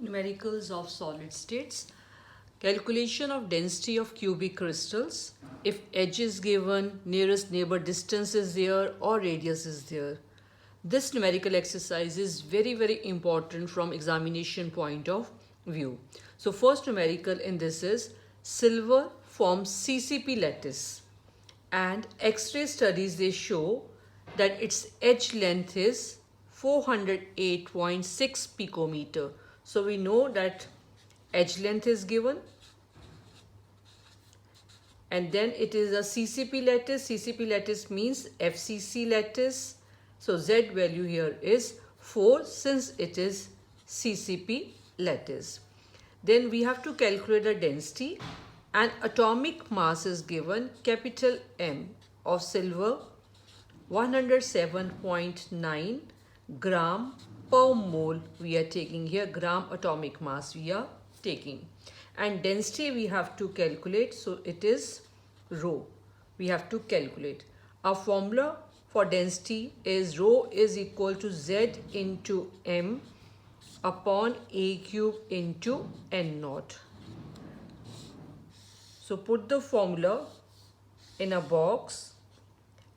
Numericals of solid states. Calculation of density of cubic crystals. If edge is given, nearest neighbor distance is there or radius is there. This numerical exercise is very important from examination point of view. So first numerical in this is silver forms CCP lattice, and X-ray studies they show that its edge length is 408.6 picometer. So we know that edge length is given, and then it is a CCP lattice. CCP lattice means FCC lattice. So Z value here is 4 since it is CCP lattice. Then we have to calculate the density, and atomic mass is given capital M of silver 107.9 gram per mole. We are taking here gram atomic mass we are taking, and density we have to calculate, so it is rho. We have to calculate. Our formula for density is rho is equal to Z into M upon A cube into N naught. So put the formula in a box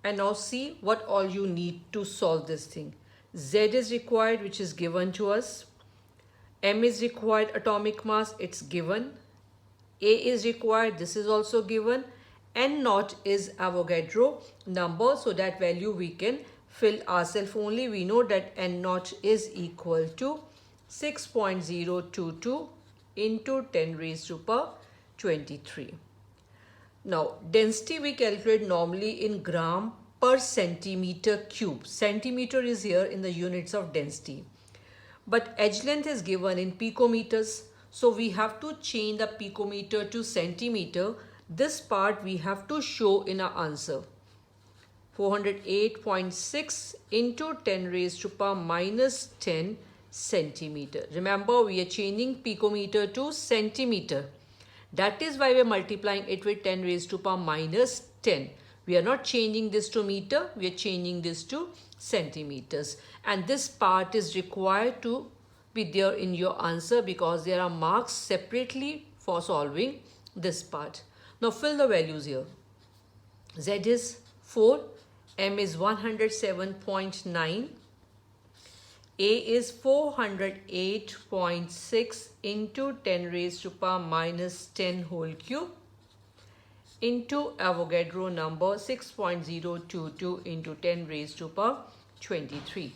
and now see what all you need to solve this thing. Z is required, which is given to us. M is required, atomic mass, it's given. A is required, this is also given. N naught is Avogadro number, so that value we can fill ourselves only. We know that N naught is equal to 6.022 into 10 raised to power 23. Now density we calculate normally in gram per centimeter cube. Centimeter is here in the units of density, but edge length is given in picometers, so we have to change the picometer to centimeter. This part we have to show in our answer. 408.6 into 10 raised to power minus 10 centimeter. Remember, we are changing picometer to centimeter. That is why we are multiplying it with 10 raised to power minus 10. We are not changing this to meter, we are changing this to centimeters. And this part is required to be there in your answer because there are marks separately for solving this part. Now fill the values here. Z is 4, M is 107.9, A is 408.6 into 10 raised to power minus 10 whole cube into Avogadro number 6.022 into 10 raised to power 23.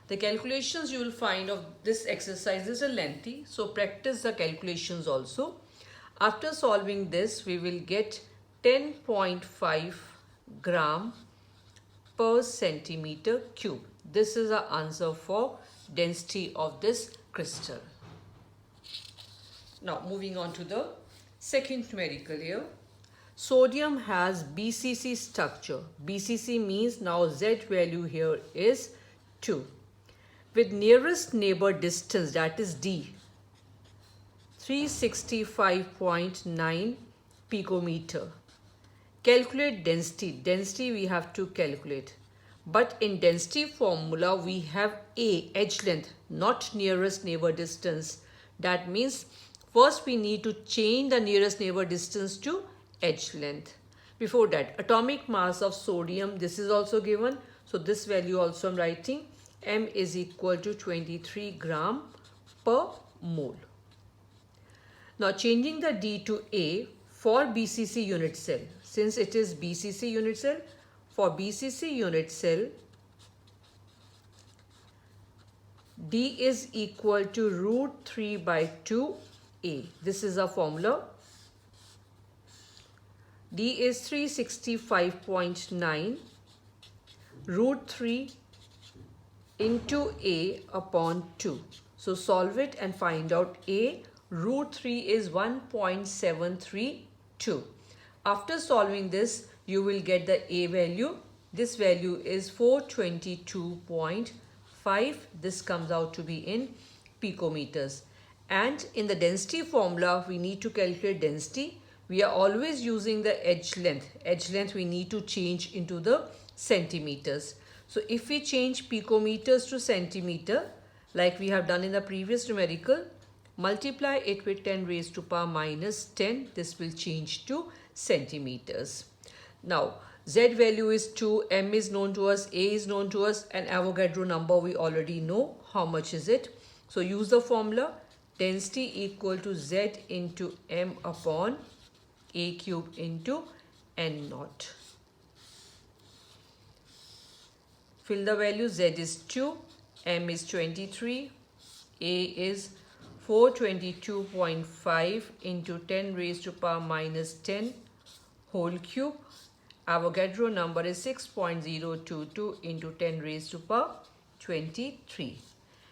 The calculations you will find of this exercise is lengthy, so practice the calculations also. After solving this, we will get 10.5 gram per centimeter cube. This is the answer for density of this crystal. Now moving on to the second numerical here. Sodium has BCC structure. BCC means now Z value here is 2. With nearest neighbor distance, that is D, 365.9 picometer. Calculate density. Density we have to calculate. But in density formula we have A, edge length, not nearest neighbor distance. That means first we need to change the nearest neighbor distance to edge length. Before that, atomic mass of sodium, this is also given. So this value also I'm writing. M is equal to 23 gram per mole. Now changing the D to A for BCC unit cell. Since it is BCC unit cell, for BCC unit cell, D is equal to root 3 by 2A. This is a formula. D is 365.9 root 3 into A upon 2. So solve it and find out A. Root 3 is 1.732. After solving this, you will get the A value. This value is 422.5. This comes out to be in picometers. And in the density formula, we need to calculate density. We are always using the edge length. Edge length we need to change into the centimeters. So if we change picometers to centimeter, like we have done in the previous numerical, multiply it with 10 raised to power minus 10. This will change to centimeters. Now, Z value is 2, M is known to us, A is known to us, and Avogadro number we already know. How much is it? So use the formula, density equal to Z into M upon A cube into N naught. Fill the value. Z is 2, M is 23, A is 422.5 into 10 raised to power minus 10 whole cube. Avogadro number is 6.022 into 10 raised to power 23.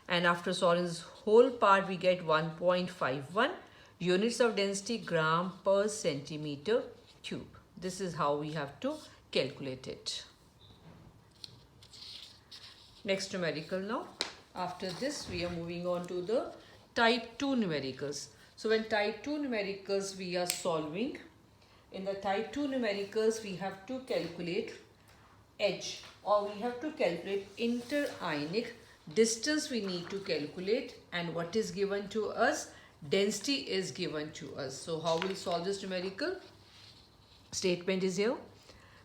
And after solving this whole part, we get 1.51 units of density gram per centimeter cube. This is how we have to calculate it. Next numerical now. After this, we are moving on to the type 2 numericals. So when type 2 numericals we are solving, in the type 2 numericals we have to calculate edge, or we have to calculate interionic distance we need to calculate, and what is given to us? Density is given to us. So how will we solve this numerical? Statement is here.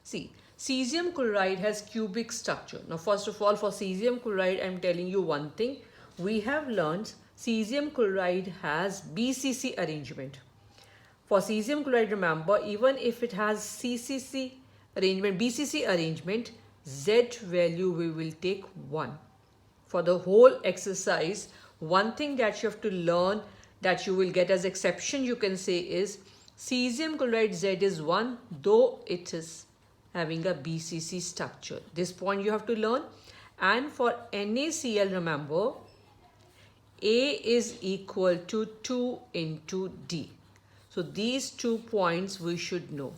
See, cesium chloride has cubic structure. Now first of all, for cesium chloride I am telling you one thing. We have learned cesium chloride has BCC arrangement. For cesium chloride, remember, even if it has CCC arrangement, BCC arrangement, Z value we will take 1. For the whole exercise, one thing that you have to learn, that you will get as exception, you can say, is cesium chloride Z is 1, though it is having a BCC structure. This point you have to learn. And for NaCl, remember, A is equal to 2 into D. So these 2 points we should know.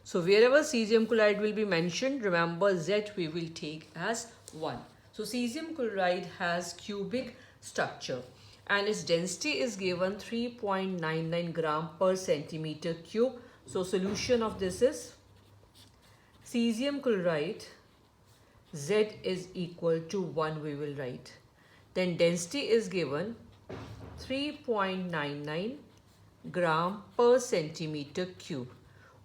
So wherever cesium chloride will be mentioned, remember Z we will take as 1. So cesium chloride has cubic structure and its density is given 3.99 gram per centimeter cube. So solution of this is cesium chloride Z is equal to 1 we will write. Then density is given 3.99 gram per centimeter cube.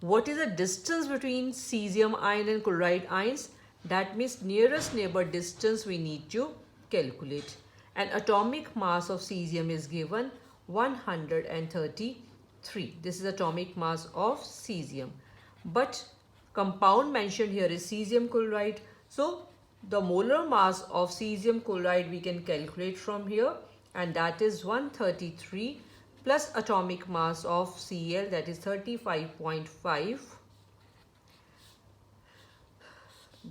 What is the distance between cesium ion and chloride ions? That means nearest neighbor distance we need to calculate. And atomic mass of cesium is given 133. This is atomic mass of cesium. But compound mentioned here is cesium chloride. So the molar mass of cesium chloride we can calculate from here, and that is 133 plus atomic mass of Cl, that is 35.5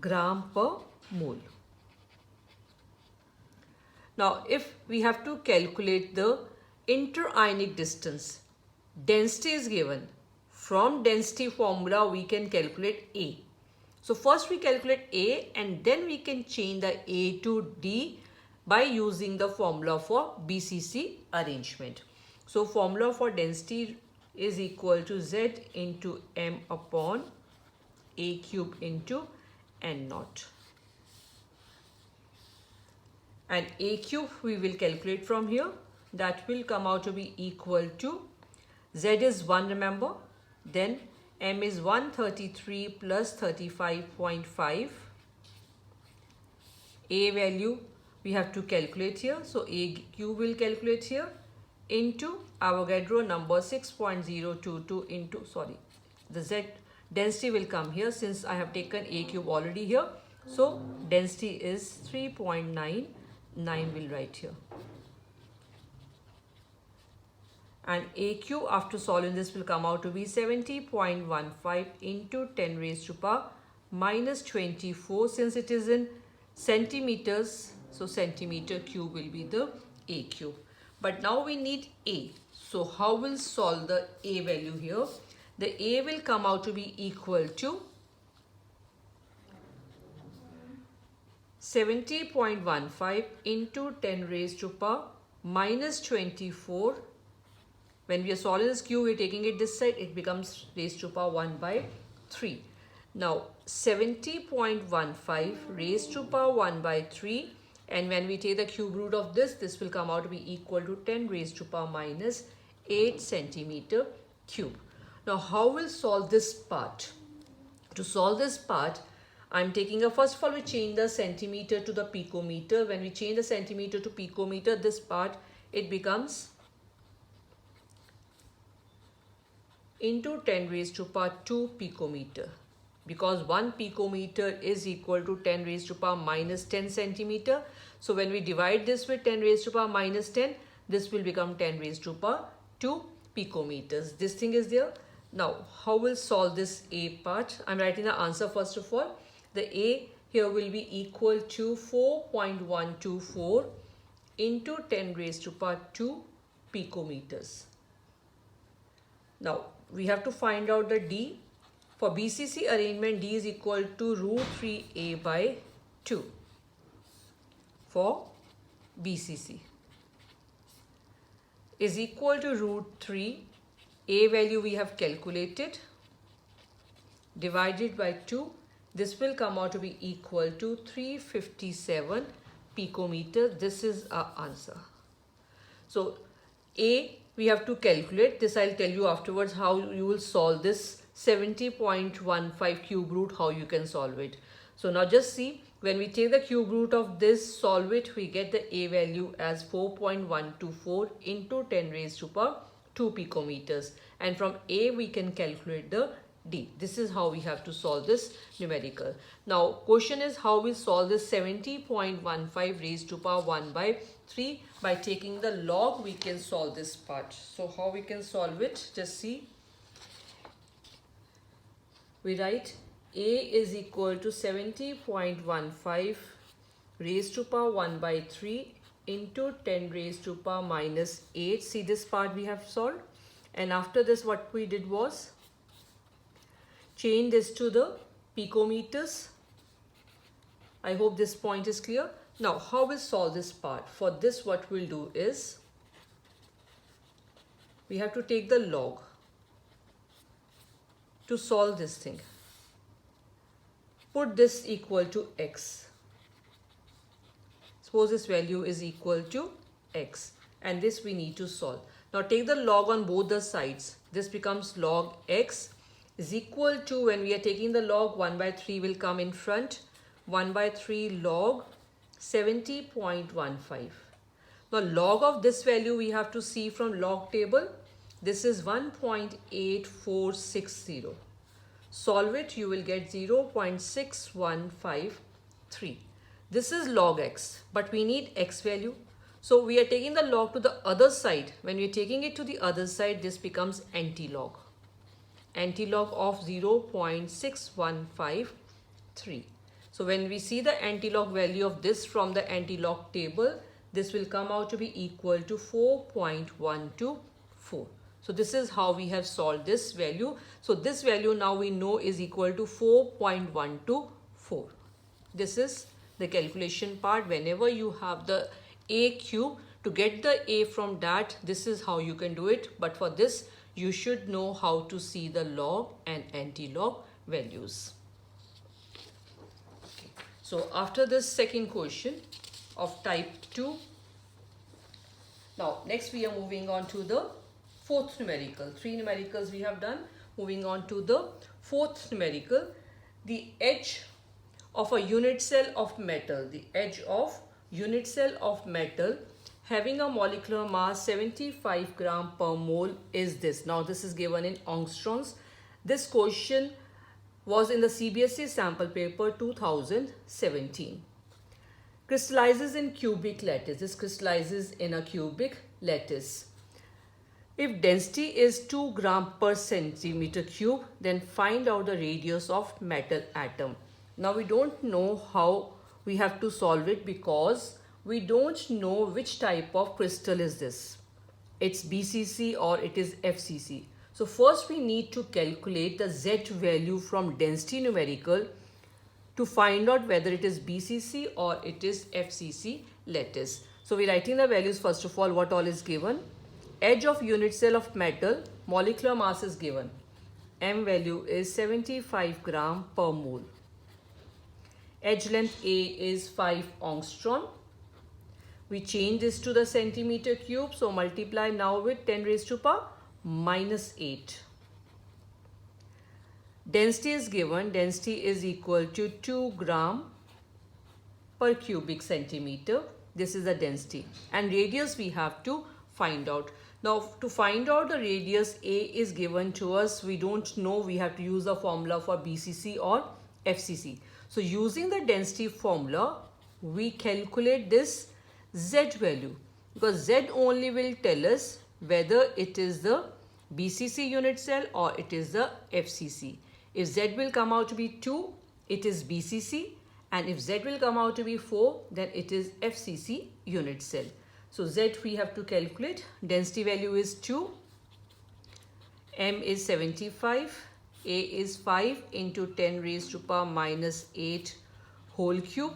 gram per mole. Now if we have to calculate the interionic distance, density is given. From density formula we can calculate A. So first we calculate A and then we can change the A to D by using the formula for BCC arrangement. So formula for density is equal to Z into M upon A cube into N naught. And A cube we will calculate from here. That will come out to be equal to, Z is 1, remember. Then M is 133 plus 35.5. A value we have to calculate here. So A cube will calculate here into Avogadro number 6.022 into, the Z density will come here since I have taken A cube already here. So density is 3.99 will write here. And A cube after solving this will come out to be 70.15 into 10 raised to power minus 24. Since it is in centimeters, so centimeter cube will be the A cube. But now we need A. So how will solve the A value here? The A will come out to be equal to 70.15 into 10 raised to power minus 24. When we are solving this cube, we are taking it this side, it becomes raised to power 1 by 3. Now 70.15 raised to power 1 by 3 And when we take the cube root of this will come out to be equal to 10 raised to power minus 8 centimeter cube. Now how we'll solve this part? To solve this part, I'm taking first of all we change the centimeter to the picometer. When we change the centimeter to picometer, this part it becomes into 10 raised to power 2 picometer, because 1 picometer is equal to 10 raised to power minus 10 centimeter. So when we divide this with 10 raised to power minus 10, this will become 10 raised to power 2 picometers. This thing is there. Now how we'll solve this A part? I'm writing the answer first of all. The A here will be equal to 4.124 into 10 raised to power 2 picometers. Now we have to find out the D. For BCC arrangement, D is equal to root 3A by 2 for BCC is equal to root 3. A value we have calculated divided by 2. This will come out to be equal to 357 picometer. This is our answer. So A we have to calculate. This I'll tell you afterwards how you will solve this 70.15 cube root, how you can solve it. So now just see, when we take the cube root of this, solve it, we get the A value as 4.124 into 10 raised to power 2 picometers, and from A we can calculate the D. This is how we have to solve this numerical. Now question is how we solve this 70.15 raised to power 1 by 3. By taking the log we can solve this part. So how we can solve it? Just see. We write A is equal to 70.15 raised to power 1 by 3 into 10 raised to power minus 8. See, this part we have solved. And after this what we did was change this to the picometers. I hope this point is clear. Now how we'll solve this part? For this what we'll do is we have to take the log to solve this thing. Put this equal to x. Suppose this value is equal to x, and this we need to solve. Now take the log on both the sides. This becomes log x is equal to, when we are taking the log, 1 by 3 will come in front. 1 by 3 log 70.15. Now log of this value we have to see from log table. This is 1.8460. Solve it, you will get 0.6153. This is log x, but we need x value. So we are taking the log to the other side. When we are taking it to the other side, this becomes anti-log. Anti-log of 0.6153. So when we see the anti-log value of this from the anti-log table, this will come out to be equal to 4.124. So this is how we have solved this value. So this value now we know is equal to 4.124. This is the calculation part. Whenever you have the A cube, to get the A from that, this is how you can do it. But for this, you should know how to see the log and anti-log values. Okay. So after this second question of type 2, now next we are moving on to the fourth numerical. 3 numericals we have done. Moving on to the fourth numerical. The edge of a unit cell of metal. The edge of unit cell of metal having a molecular mass 75 gram per mole is this. Now this is given in angstroms. This question was in the CBSE sample paper 2017. Crystallizes in cubic lattice. This crystallizes in a cubic lattice. If density is 2 gram per centimeter cube, then find out the radius of metal atom. Now we don't know how we have to solve it because we don't know which type of crystal is this. It's BCC or it is FCC. So first we need to calculate the Z value from density numerical to find out whether it is BCC or it is FCC lattice. So we're writing the values first of all, what all is given. Edge of unit cell of metal, molecular mass is given. M value is 75 gram per mole. Edge length A is 5 angstrom. We change this to the centimeter cube. So multiply now with 10 raised to power minus 8. Density is given. Density is equal to 2 gram per cubic centimeter. This is the density. And radius we have to find out. Now to find out the radius, A is given to us. We don't know. We have to use the formula for BCC or FCC. So using the density formula, we calculate this Z value, because Z only will tell us whether it is the BCC unit cell or it is the FCC. If Z will come out to be 2, it is BCC, and if Z will come out to be 4, then it is FCC unit cell. So Z we have to calculate. Density value is 2, M is 75, A is 5 into 10 raised to power minus 8 whole cube,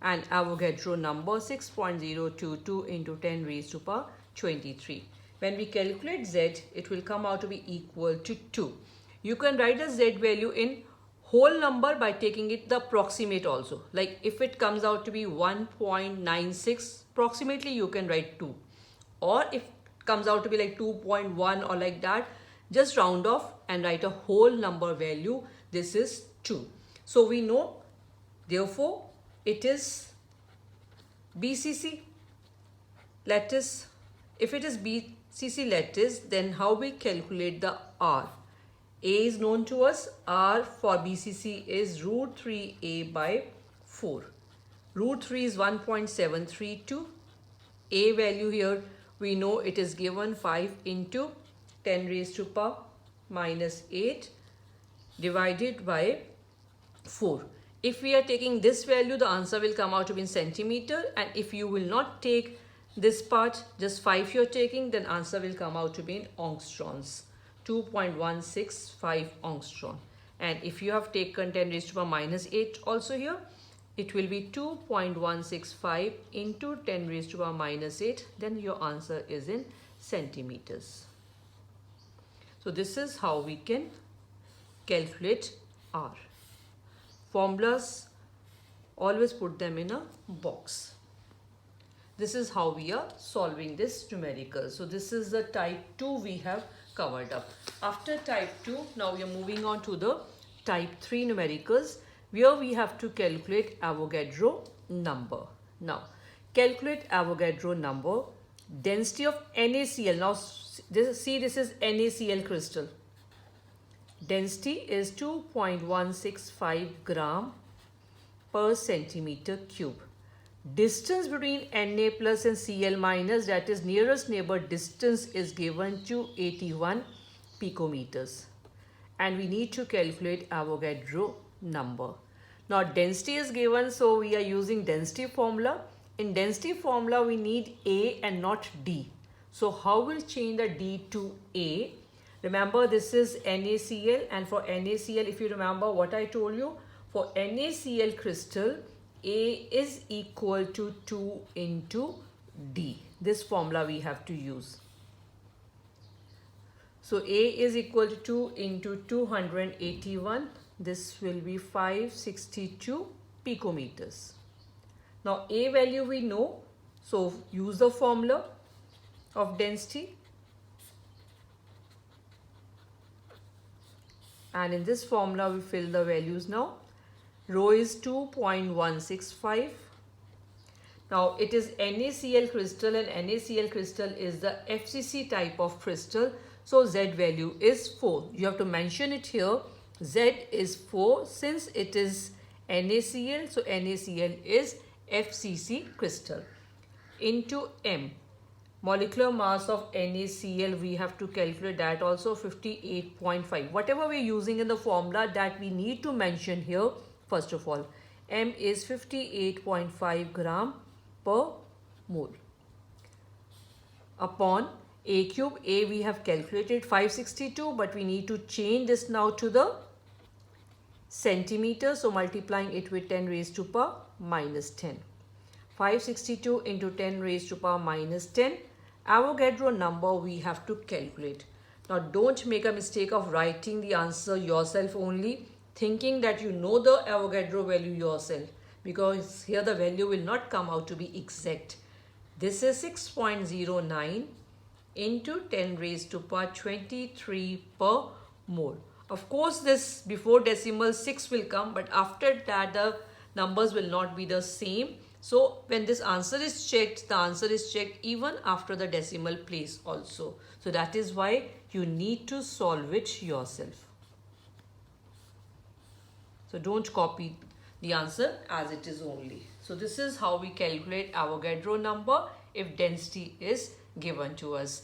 and Avogadro number 6.022 into 10 raised to power 23. When we calculate Z, it will come out to be equal to 2. You can write the Z value in whole number by taking it the approximate also. Like if it comes out to be 1.96 approximately, you can write 2. Or if it comes out to be like 2.1 or like that, just round off and write a whole number value. This is 2. So we know, therefore, it is BCC lattice. If it is BCC lattice, then how we calculate the R? A is known to us. R for BCC is root 3A by 4. Root 3 is 1.732. A value here, we know it is given 5 into 10 raised to power minus 8 divided by 4. If we are taking this value, the answer will come out to be in centimeter, and if you will not take this part, just 5 you are taking, then answer will come out to be in angstroms, 2.165 angstrom. And if you have taken 10 raised to power minus 8 also here, it will be 2.165 into 10 raised to power minus 8, then your answer is in centimeters. So this is how we can calculate R. Formulas, always put them in a box. This is how we are solving this numerical. So this is the type 2 we have covered up. After type 2, now we are moving on to the type 3 numericals, where we have to calculate Avogadro number. Now, calculate Avogadro number, density of NaCl. Now, this is NaCl crystal. Density is 2.165 gram per centimeter cube. Distance between Na plus and Cl minus, that is nearest neighbor distance, is given to 81 picometers. And we need to calculate Avogadro number. Now density is given, so we are using density formula. In density formula, we need A and not D. So how will change the D to A? Remember, this is NaCl, and for NaCl, if you remember what I told you, for NaCl crystal, A is equal to 2 into D. This formula we have to use. So A is equal to 2 into 281. This will be 562 picometers. Now A value we know, so use the formula of density. And in this formula we fill the values now. Rho is 2.165. Now it is NaCl crystal, and NaCl crystal is the FCC type of crystal. So Z value is 4. You have to mention it here. Z is 4 since it is NaCl. So NaCl is FCC crystal. Into M. Molecular mass of NaCl, we have to calculate that also, 58.5. Whatever we are using in the formula, that we need to mention here first of all. M is 58.5 gram per mole. Upon A cube, A we have calculated 562, but we need to change this now to the centimeter. So multiplying it with 10 raised to power minus 10. 562 into 10 raised to power minus 10. Avogadro number we have to calculate. Now don't make a mistake of writing the answer yourself only, thinking that you know the Avogadro value yourself. because here the value will not come out to be exact. This is 6.09 into 10 raised to power 23 per mole. Of course, this before decimal 6 will come, but after that the numbers will not be the same. So when this answer is checked, the answer is checked even after the decimal place also. So that is why you need to solve it yourself. So don't copy the answer as it is only. So this is how we calculate Avogadro number if density is given to us.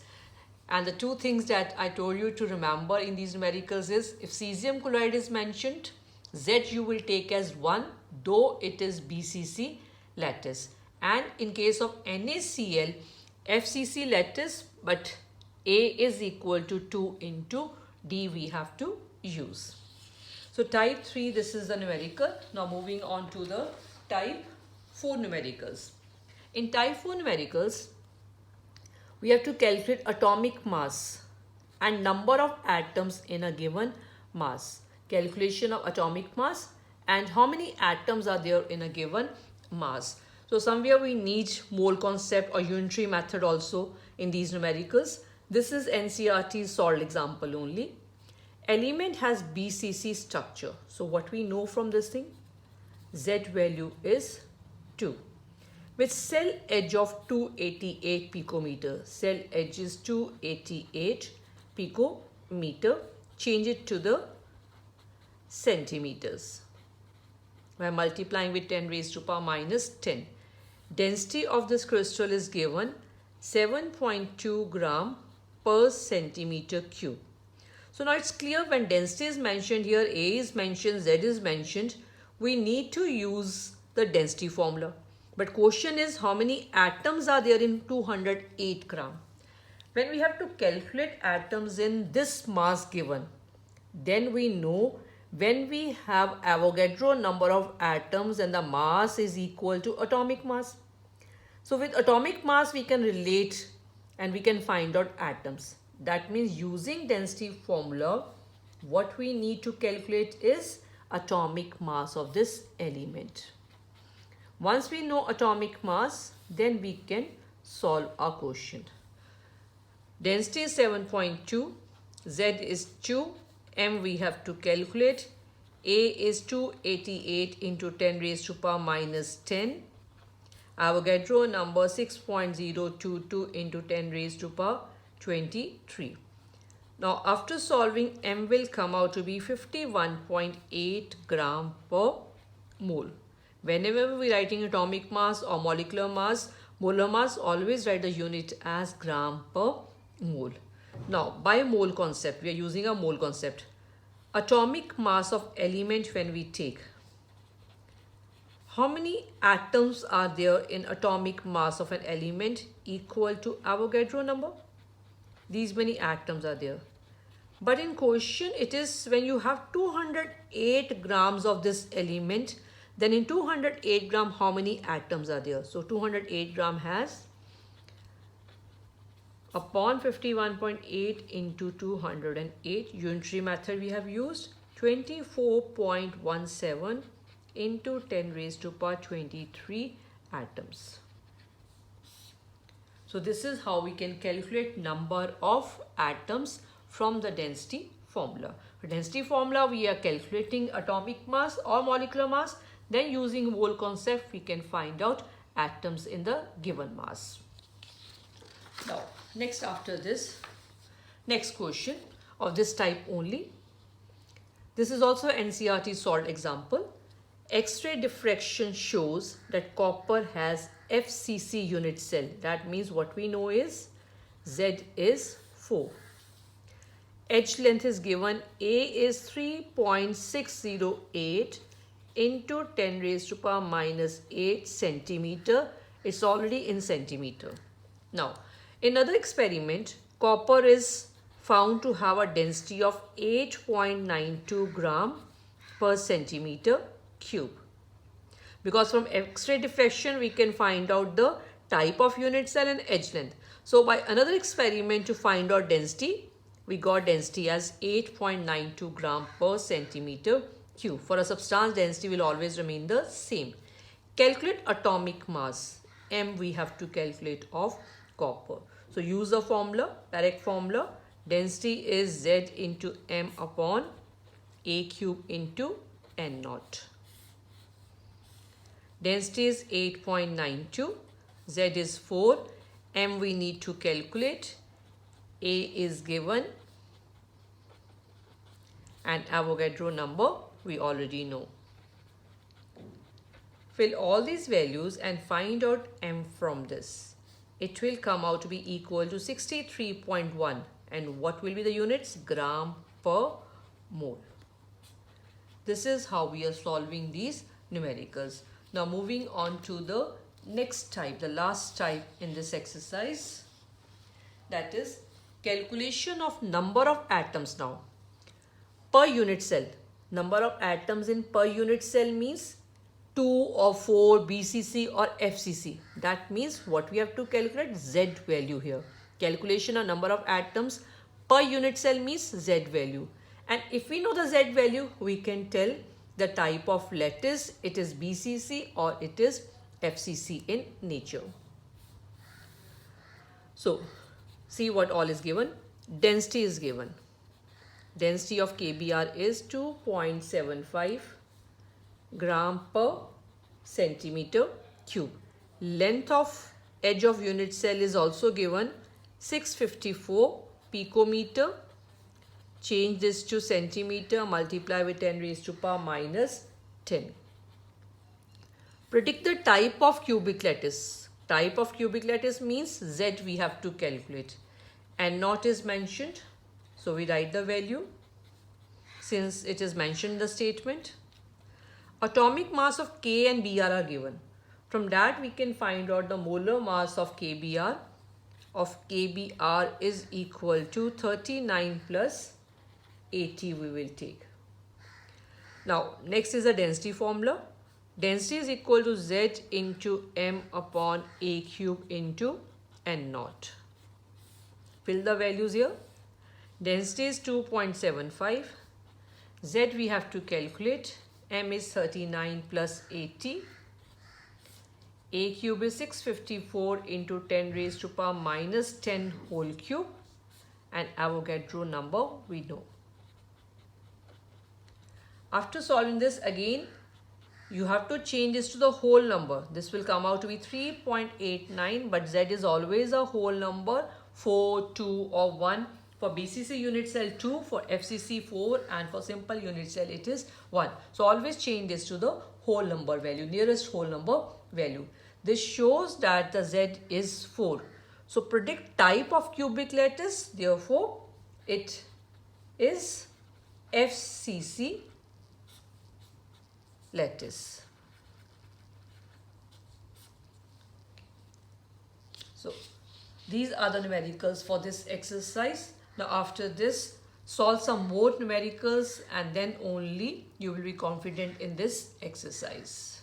And the two things that I told you to remember in these numericals is, if cesium chloride is mentioned, Z you will take as 1, though it is BCC lattice. And in case of NaCl, FCC lattice, but A is equal to 2 into D we have to use. So type 3, this is the numerical. Now moving on to the type 4 numericals. In type 4 numericals, we have to calculate atomic mass and number of atoms in a given mass. Calculation of atomic mass and how many atoms are there in a given mass. So somewhere we need mole concept or unitary method also in these numericals. This is NCERT's solved example only. Element has BCC structure. So what we know from this thing? Z value is 2. With cell edge of 288 picometer. Cell edge is 288 picometer. Change it to the centimeters by multiplying with 10 raised to power minus 10. Density of this crystal is given 7.2 gram per centimeter cube. So now it's clear when density is mentioned here, A is mentioned, Z is mentioned, we need to use the density formula. But question is how many atoms are there in 208 gram. When we have to calculate atoms in this mass given, then we know when we have Avogadro number of atoms and the mass is equal to atomic mass. So with atomic mass we can relate and we can find out atoms. That means using density formula, what we need to calculate is atomic mass of this element. Once we know atomic mass, then we can solve our question. Density is 7.2, Z is 2, M we have to calculate, A is 288 into 10 raised to power minus 10. Avogadro number 6.022 into 10 raised to power 23. Now after solving, M will come out to be 51.8 gram per mole. Whenever we are writing atomic mass or molecular mass, molar mass, always write the unit as gram per mole. Now by mole concept, we are using a mole concept. Atomic mass of element when we take. How many atoms are there in atomic mass of an element equal to Avogadro number? These many atoms are there. But in question it is when you have 208 grams of this element, then in 208 gram how many atoms are there? So 208 gram has upon 51.8 into 208, unitary method we have used, 24.17 into 10 raised to power 23 atoms. So this is how we can calculate number of atoms from the density formula. For density formula, we are calculating atomic mass or molecular mass. Then using mole concept, we can find out atoms in the given mass. Now, next after this, next question of this type only. This is also NCERT solved example. X-ray diffraction shows that copper has FCC unit cell. That means what we know is Z is 4. Edge length is given. A is 3.608 into 10 raised to power minus 8 centimeter. It's already in centimeter. Now, in another experiment, copper is found to have a density of 8.92 gram per centimeter cube. Because from X-ray diffraction we can find out the type of unit cell and edge length. So by another experiment to find out density, we got density as 8.92 gram per centimeter cube. For a substance, density will always remain the same. Calculate atomic mass. M we have to calculate of copper. So use the formula, direct formula. Density is Z into M upon A cube into N naught. Density is 8.92. Z is 4. M we need to calculate. A is given. And Avogadro number we already know. Fill all these values and find out M from this. It will come out to be equal to 63.1. And what will be the units? Gram per mole. This is how we are solving these numericals. Now moving on to the next type, the last type in this exercise. That is calculation of number of atoms now. Per unit cell. Number of atoms in per unit cell means 2 or 4 BCC or FCC. That means what we have to calculate? Z value here. Calculation of number of atoms per unit cell means Z value. And if we know the Z value, we can tell the type of lattice. It is BCC or it is FCC in nature. So, see what all is given. Density is given. Density of KBr is 2.75 gram per centimeter cube. Length of edge of unit cell is also given 654 picometer. Change this to centimeter, multiply with 10 raised to power minus 10. Predict the type of cubic lattice. Type of cubic lattice means Z we have to calculate. And naught is mentioned. So we write the value since it is mentioned in the statement. Atomic mass of K and Br are given. From that we can find out the molar mass of KBr. Of KBr is equal to 39 plus 80 we will take. Now next is the density formula. Density is equal to Z into M upon A cube into N naught. Fill the values here. Density is 2.75. Z we have to calculate. M is 39 plus 80. A cube is 654 into 10 raised to power minus 10 whole cube. And Avogadro number we know. After solving this again, you have to change this to the whole number. This will come out to be 3.89, but Z is always a whole number, 4, 2 or 1. For BCC unit cell 2, for FCC 4 and for simple unit cell it is 1. So always change this to the whole number value, nearest whole number value. This shows that the Z is 4. So predict type of cubic lattice, therefore it is FCC lattice. So these are the numericals for this exercise. Now after this, solve some more numericals and then only you will be confident in this exercise.